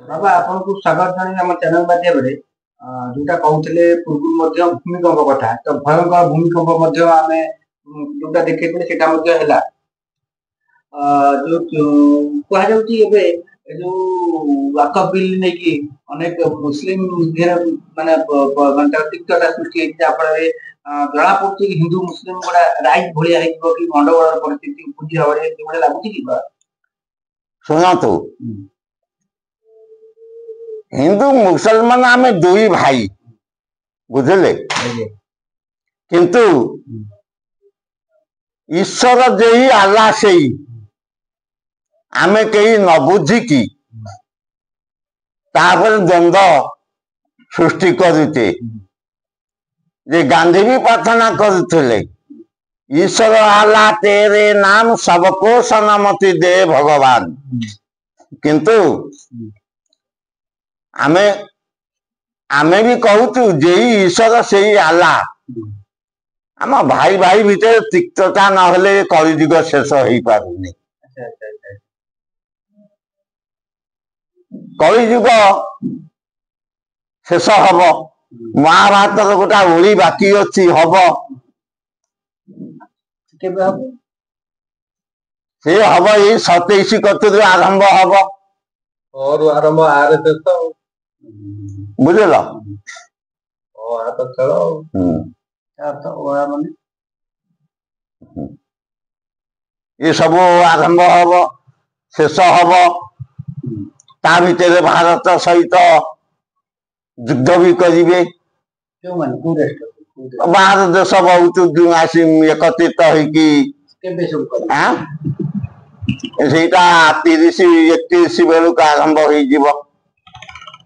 बाबा आपको स्वागत जन आम चैनल माध्यम जोटा कहते पूर्व भूमिकंप कथा तो भयंकर भूमिकंप आम जोटा देखे है जो कहुचे जो वाकफ बिल नहीं कि अनेक मुस्लिम माने तिक्तता सृष्टि जहाँफल जना पड़े कि हिंदू मुस्लिम गोटा राइट भाया कि गंडगोल परिस्थिति बुझी भाव लगुच कि सुना तो हिंदू मुसलमान आम दुई भाई बुझले किंतु ईश्वर जई आला से आमे कहीं न बुझिकी द्वंद्व सृष्टि करुचे जे गांधी भी प्रार्थना करुले ईश्वर आला तेरे नाम सबको सलामती दे भगवान किंतु आमे आमे भी कहूँ जे ईश्वर से ही आला आम भाई भाई भितर तिक्तता ना कलिजुग शेष हो पारुनी कलिजुग शेष हम महाभारत गोटा ओली बाकी अच्छी हम से हम ये 27 कतु आरंभ हम और आरंभ आर बुझल ये सब आरंभ हम शेष हम ता भितर भारत सहित युद्ध भी करेंगे बाहर देश बहुत आसी एकत्रित होटा 30-31 बेलू आरंभ हो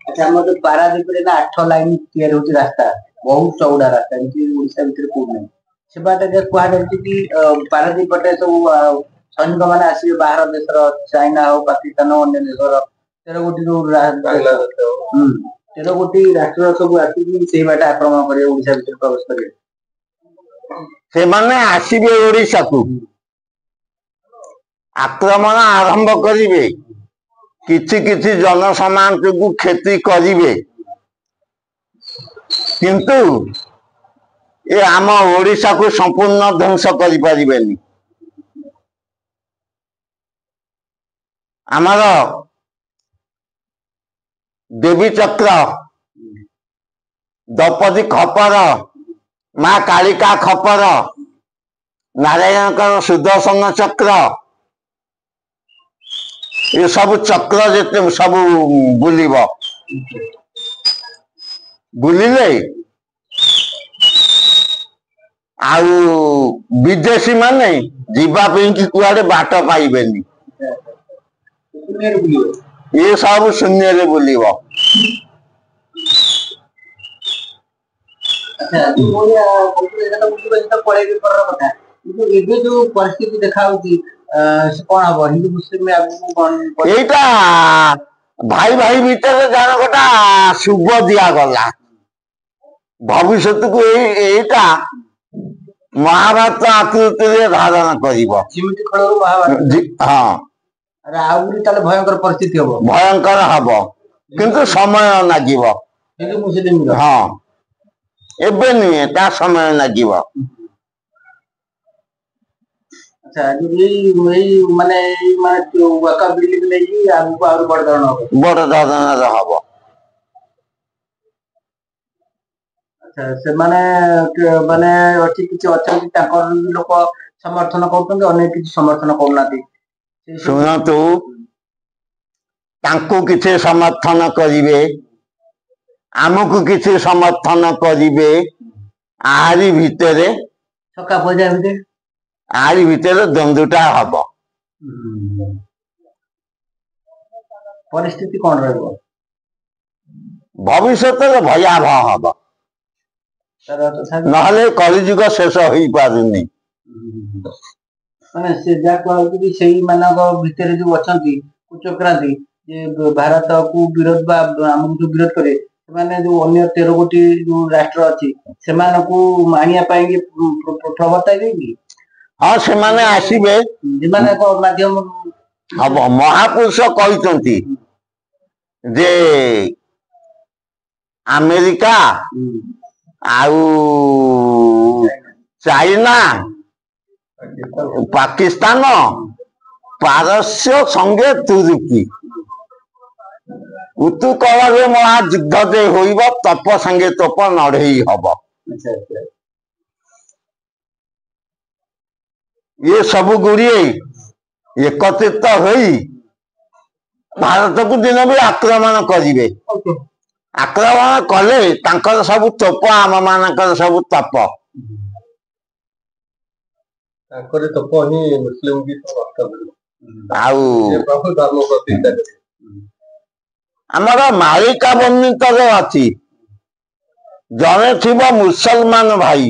अच्छा हम जो पारादीप ना 8 लाइन तैयार होची रास्ता बहुत चौड़ा रास्ता ओडिशा भीतर को नहीं से बात कह जाती कि पारादीप पटे सब सैनिक मैंने आसवे बाहर देश चाइना हो पाकिस्तान हो अन्य देशर 13 गोटी जो 13 गोटी राष्ट्र सब आसिक से बाट आक्रमण करे ओडिशा भीतर प्रवेश करे से माने आसीबे ओडिशा को आक्रमण आरंभ करिवे किछि किछि जनसमाज को क्षति करिवे किंतु ये आम ओडिशा को संपूर्ण ध्वंस करि परिबेनी आमर देवी चक्र द्रौपदी खपर माँ कालिका खपर नारायण सुदर्शन चक्र ये सब चक्र जिते सब बुलिले विदेशी माने जीवाई कि कुआडे बाट पाइबेनी ये सब शून्य रे बुलिब जो परिस्थिति देखा कौन हम हिंदू मुस्लिम एटा भाई भाई भीतर जान गोटा शुभ दिया गला भविष्य को एटा महाभारत आकृति धारण कर हाँ भयंकर परिस्थिति हम भयंकर हम किंतु समय लगे हिंदू मुस्लिम हाँ एबे नुहे ता समय लगे अच्छा यही माने वाका बिल्डिंग नहीं आगु और बड़ धरण हम अच्छा से माने माने अछि किछि अछंती ताकर लोक समर्थन करतन अनेक किछि समर्थन करनाती सुना तो तांको किछि समर्थन करिवे आमको किछि समर्थन करिवे आरी भितरे छका बजा भितरे आरी भितर द्वंद्वटा हम परिस्थिति कौन रहिबो भविष्य भयावह हम नहले कलिजुग शेष हो पारुनी माने से जा कहउती सेही मानक भितर जो अछंती कुचक्रांति जे भारत को विरोध बा हमको जो विरोध करे माने जो अन्य 13 गोटी जो राष्ट्र अछि सेमान को मानिया पाएंगे प्रवर्ताई देगी हाँ से माने आसीबे माध्यम हम महापुरुष कहते ଯେ ଆମେରିକା ଆଉ ଚାଇନା ପାକିସ୍ତାନ ପାରସ୍ୟ ସଙ୍ଗେ ତୁର୍କୀ ଉତ୍ତୁକଳରେ ମହାଯୁଦ୍ଧ ଯେ ହୋଇବ ତପ ସାଙ୍ଗେ ତପ ନଢେଇ ହବ। ये सब गुड़िए एकत्रित होई भारत को दिन भी आक्रमण करिवे। आक्रमण कले तांकर सब तप आम मानकर सब तप ତାଙ୍କରି ତପ ହିଁ ମୁସଲିମ ବି ନଷ୍ଟ କରିବ। ଆଉ ସେ ପ୍ରଭୁ ଧର୍ମ ପ୍ରତିଷ୍ଠା କରିବେ। ଆମର ମାଳିକା ବର୍ଣ୍ଣିତରେ ଅଛି ଜଣେ ଥିବ ମୁସଲମାନ ଭାଇ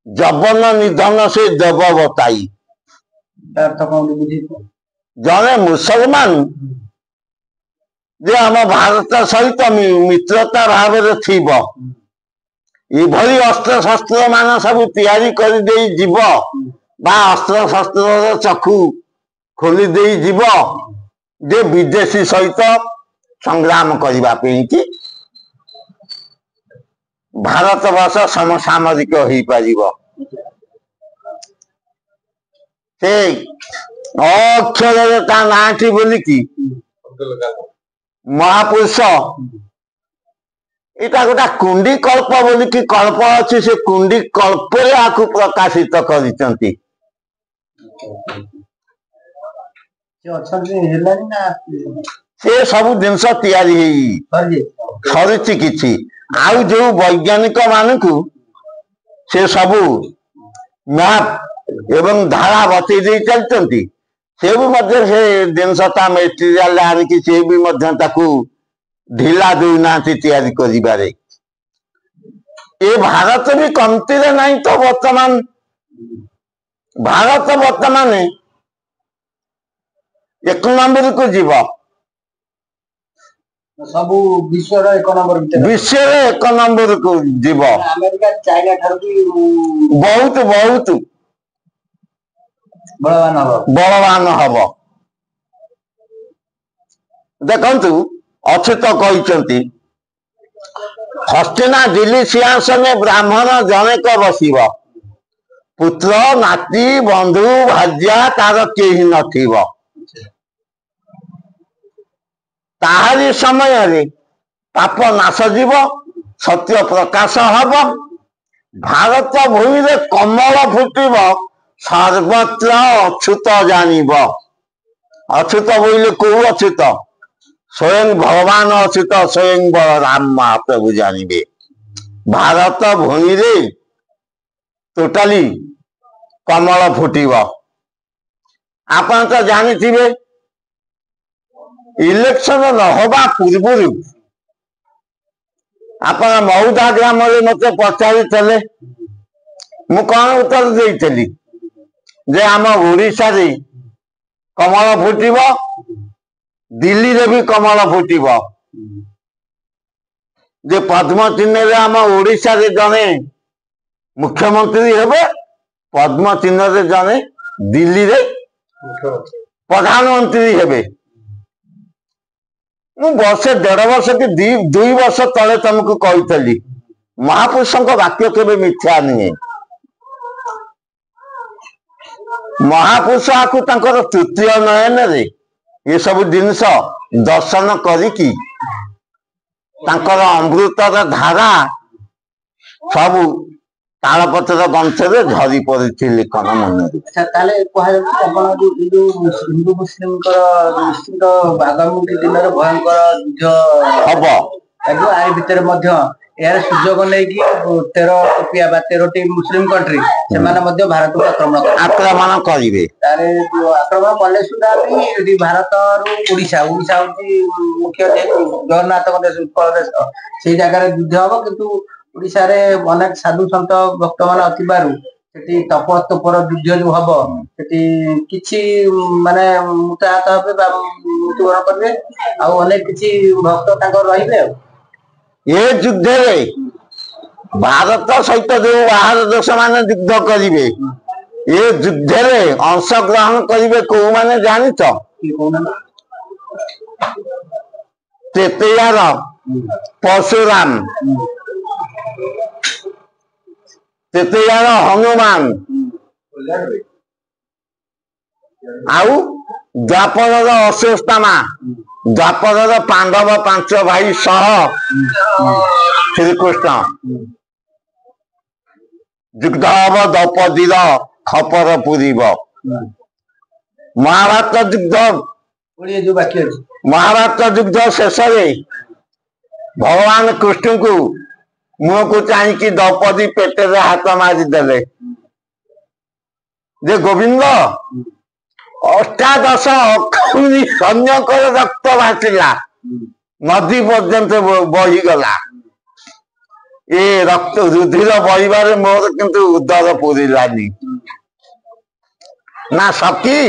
ଜବନ ନିଧନ ସେ ଦେବ ବତାଇ। ଜଣେ ମୁସଲମାନ ଯେ ଆମ ଭାରତ ସହିତ ମିତ୍ରତା ଭାବରେ ଥିବ ଏଭଳି ଅସ୍ତ୍ର ଶସ୍ତ୍ର ମାନ ସବୁ ତିଆରି କରିଦେଇ ଯିବ ବା ଅସ୍ତ୍ର ଶସ୍ତ୍ରର ଚକ୍ଷୁ ଖୋଲି ଦେଇ ଯିବ ଯେ ବିଦେଶୀ ସହିତ ସଂଗ୍ରାମ କରିବା ପାଇଁ କି ଭାରତ ବର୍ଷ ସମସାମରିକ ହେଇପାରିବ। ସେ ଅକ୍ଷରରେ ତା ନାଁଟି ବୋଲିକି ମହାପୁରୁଷ ଏଇଟା ଗୋଟେ କୁଣ୍ଡି କଳ୍ପ ବୋଲିକି କଳ୍ପ ଅଛି ସେ କୁଣ୍ଡି କଳ୍ପରେ ଆକୁ ପ୍ରକାଶିତ କରିଛନ୍ତି। ସେ ସବୁ ଜିନିଷ ତିଆରି ହେଇ ସରିଛି କିଛି ଆଉ ଯୋଉ ବୈଜ୍ଞାନିକ ମାନଙ୍କୁ ସେ ସବୁ ମ୍ୟାପ ଏବଂ ଧାରା ବତେଇ ଦେଇ ଚାଲିଛନ୍ତି ସେ ବି ମଧ୍ୟ ସେ ଜିନିଷଟା ମେଟେରିଆଲ ଆଣିକି ସେ ବି ମଧ୍ୟ ତାକୁ ଢିଲା ଦେଉନାହାନ୍ତି ତିଆରି କରିବାରେ। ଏ ଭାରତ ବି କମତିରେ ନାହିଁ ତ ବର୍ତ୍ତମାନ ଭାରତ ବର୍ତ୍ତମାନ 1 ନମ୍ବରକୁ ଯିବ ସବୁ ବିଶ୍ୱର 1 ନମ୍ବର ଭିତରେ ବିଶ୍ୱରେ 1 ନମ୍ବରକୁ ଯିବ। ଆମେରିକା ଚାଇନା ଠାରୁ ବି ବହୁତ ବହୁତ ବଳବାନ ହବ। ଦେଖନ୍ତୁ ଅଚ୍ୟୁତ କହିଛନ୍ତି ହସ୍ତିନା ଦିଲ୍ଲୀ ସିଂହାସନେ ବ୍ରାହ୍ମଣ ଜଣେକ ବସିବ ପୁତ୍ର ନାତି ବନ୍ଧୁ ଭାର୍ଯ୍ୟା ତାର କେହି ନଥିବ। ତାହାରି ସମୟରେ ପାପ ନାଶ ଯିବ ସତ୍ୟ ପ୍ରକାଶ ହବ ଭାରତ ଭୂମିରେ କମଳ ଫୁଟିବ ସର୍ବତ୍ର ଅଚ୍ୟୁତ ଜାଣିବ। ଅଚ୍ୟୁତ ବୋଇଲେ କୋଉ ଅଚ୍ୟୁତ ସ୍ୱୟଂ ଭଗବାନ ଅଚ୍ୟୁତ ସ୍ୱୟଂ ବଳରାମ ମହାପ୍ରଭୁ ଜାଣିବେ। ଭାରତ ଭୂମିରେ ଟୋଟାଲି କମଳ ଫୁଟିବ। ଆପଣ ତ ଜାଣିଥିବେ ଇଲେକ୍ସନ ନହବା ପୂର୍ବରୁ ଆପଣ ମହୁଦା ଗ୍ରାମରେ ମତେ ପଚାରିଥିଲେ ମୁଁ କଣ ଉତ୍ତର ଦେଇଥିଲି ଯେ ଆମ ଓଡିଶାରେ କମଳ ଫୁଟିବ ଦିଲ୍ଲୀରେ ବି କମଳ ଫୁଟିବ ଯେ ପଦ୍ମ ଚିହ୍ନରେ ଆମ ଓଡିଶାରେ ଜଣେ ମୁଖ୍ୟମନ୍ତ୍ରୀ ହେବେ ପଦ୍ମ ଚିହ୍ନରେ ଜଣେ ଦିଲ୍ଲୀରେ ପ୍ରଧାନମନ୍ତ୍ରୀ ହେବେ। ମୁଁ ବର୍ଷେ 1.5 ବର୍ଷ କି 2 ବର୍ଷ ତଳେ ତମକୁ କହିଥିଲି ମହାପୁରୁଷଙ୍କ ବାକ୍ୟ କେବେ ମିଥ୍ୟା ନୁହେଁ। ମହାପୁରୁଷ ଆକୁ ତାଙ୍କର ତୃତୀୟ ନୟନରେ ଏସବୁ ଜିନିଷ ଦର୍ଶନ କରିକି ତାଙ୍କର ଅମୃତର ଧାରା ସବୁ ତାଳପତ୍ର ଗ୍ରନ୍ଥରେ ଝରି ପଡିଥିଲେ କଣ ମନରେ। ତାହେଲେ କୁହାଯାଉଛି ଆପଣ ଯୋଉ ହିନ୍ଦୁ ମୁସଲିମଙ୍କର ନିଶ୍ଚିତ ଆଗାମୀ ଦିନରେ ଭୟଙ୍କର ଯୁଦ୍ଧ ହବ ଆରି ଭିତରେ ମଧ୍ୟ ଏହାର ସୁଯୋଗ ନେଇକି 13 ବା 13ଟି ମୁସଲିମ କଣ୍ଟ୍ରି ସେମାନେ ମଧ୍ୟ ଭାରତକୁ ଆକ୍ରମଣ କରିବେ। ତାରେ ଆକ୍ରମଣ କଲେ ସୁଦ୍ଧା ବି ଏଠି ଭାରତରୁ ଓଡିଶା ହଉଛି ମୁଖ୍ୟ ଜଗନ୍ନାଥଙ୍କ ଦେଶ ଉତ୍କଳ ଦେଶ ସେଇ ଜାଗାରେ ଯୁଦ୍ଧ ହବ କିନ୍ତୁ ଓଡିଶାରେ ଅନେକ ସାଧୁ ସନ୍ଥ ଭକ୍ତ ମାନେ ଥିବାରୁ ସେଠି ତପସ୍ତପର ଯୁଦ୍ଧ ଯୋଉ ହବ ସେଠି କିଛି ମାନେ ମୃତାହତ ହେବେ ବା ମୃତ୍ୟୁବରଣ କରିବେ ଆଉ ଅନେକ କିଛି ଭକ୍ତ ତାଙ୍କର ରହିବେ। ଆଉ ଏ ଯୁଦ୍ଧରେ ଭାରତ ସହିତ ଯୋଉ ବାହାର ଦେଶ ମାନେ ଯୁଦ୍ଧ କରିବେ ଏ ଯୁଦ୍ଧରେ ଅଂଶଗ୍ରହଣ କରିବେ କୋଉମାନେ ଜାଣିଛ? तेतैयार परशुराम तेतैयार हनुमान आउ द्वापर अश्वत्थामा द्वापर पांडव 5 भाई सह श्रीकृष्ण युद्ध हम द्रौपदीर खपर पूरीब महाभारत युद्ध महाभारत युद्ध शेष भगवान कृष्ण को मुह को चाहिए द्रौपदी पेटे हाथ मारिदेले जे गोविंद अष्टादश सैन्यकर रक्त भाषिला नदी पर्यंत बहीगला ए रक्त रुधिर बहबार मोर किंतु उदर पूरिलानी ना सकी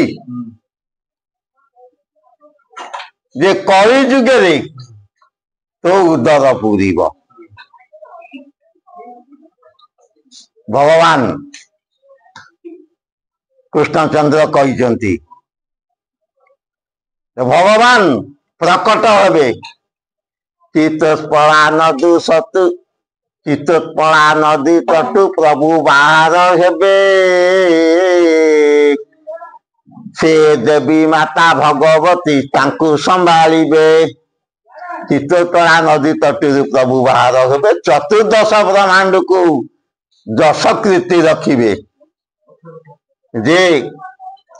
जे कली जुगे तो उदर पूरीब भगवान कृष्णचंद्र कहते भगवान प्रकट हे चितोत्पला नदू सतु चितोत्पला नदी तटु प्रभु बाहर हेबे से देवी माता भगवती तांकु संभालिबे चितोत्पला नदी तटु प्रभु बाहर हेबे चतुर्दश ब्रह्मांड को दशकृति रखिबे जे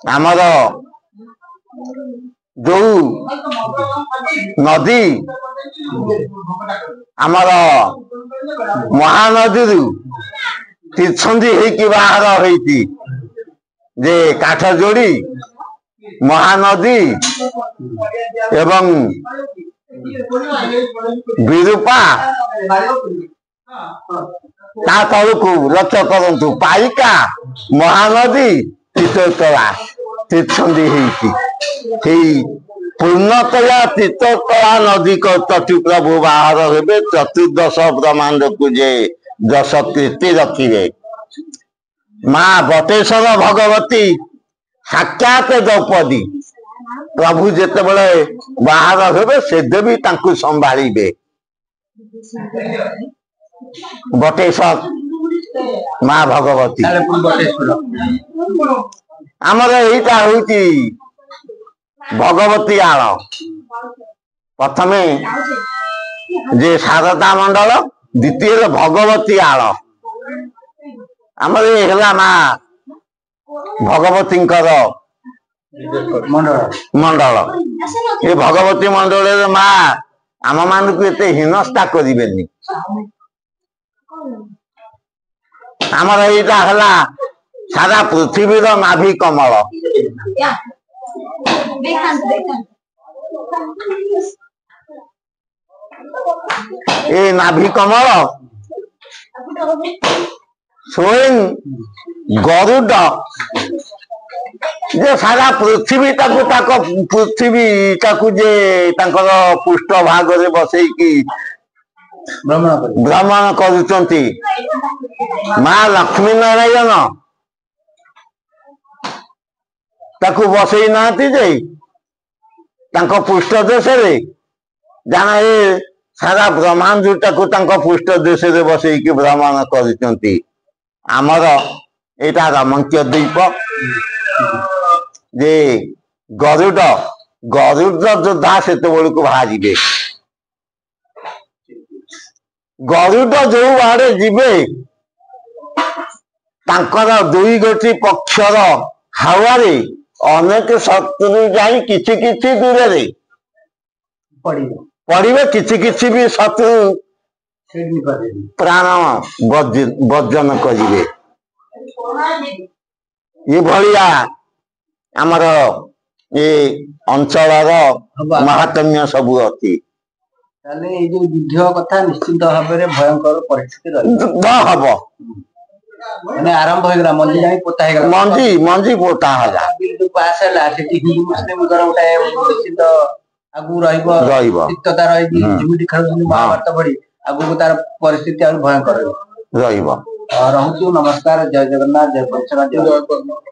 आमर जो नदी आमर महानदी तीर्थी होकी बाहर होती जे काठ जोड़ी महानदी एवं विरूपा तलू लक्ष्य करंतु पाइका महानदी तीर्थकला तीर्थी होती पूर्णतया तीर्थकला नदी को तटु प्रभु बाहर हे चतुर्दश ब्रह्मांड को जे दश कीर्ति रखिए माँ बटेश्वर भगवती साक्षात द्रौपदी प्रभु जिते बड़े बाहर हे से देवी तांकु संभालिबे बटेश्वर माँ भगवती आमर यहीटा हूँ भगवती आल प्रथमे जे शारदा मंडल द्वितीय भगवती आल आमर ये माँ भगवती मंडल ये भगवती मंडल माँ आम मान को एत हीनस्ता करें आमर यहीटा है सारा पृथ्वीर नाभि कमल ए नाभि कमल स्वयं गरुड जे सारा पृथ्वी पृथ्वी जे पृष्ठ भाग में बसैकी भ्रमण करुचंती माँ लक्ष्मी नारायण ताकू बसई नाती जे तांको पृष्ठ देश जाना ये सारा ब्रह्मांड टाकू पृष्ठ देश बसई भ्रमण करुचंती आमर एटा रमंक्य द्वीप जे गरुड गरुड योद्धा से को बाहर गरुड जो आड़े जीवे तांकर दुई गोटी पक्षर हावारे अनेक शत्रु जाई किछि किछि दूर रे पड़िबे किछि किछि भी शत्रु प्राण वर्जन करिवे ये भलिया आमर ये अंचल महात्म्य सबू अच्छी युद्ध कथा निश्चित भाव में भयंकर परिस्थिति हम मैंने आरंभ होगा मंजी जाई पोता है मंजी मंजी पोता है बिल पास है हिंदू मुस्लिम गोटे निश्चित आगु रहितता रही जेमिति खेल महाभारत पड़ी आगु तार परिस्थिति भयंकर रही नमस्कार जय जगन्नाथ जय पंचनाथ।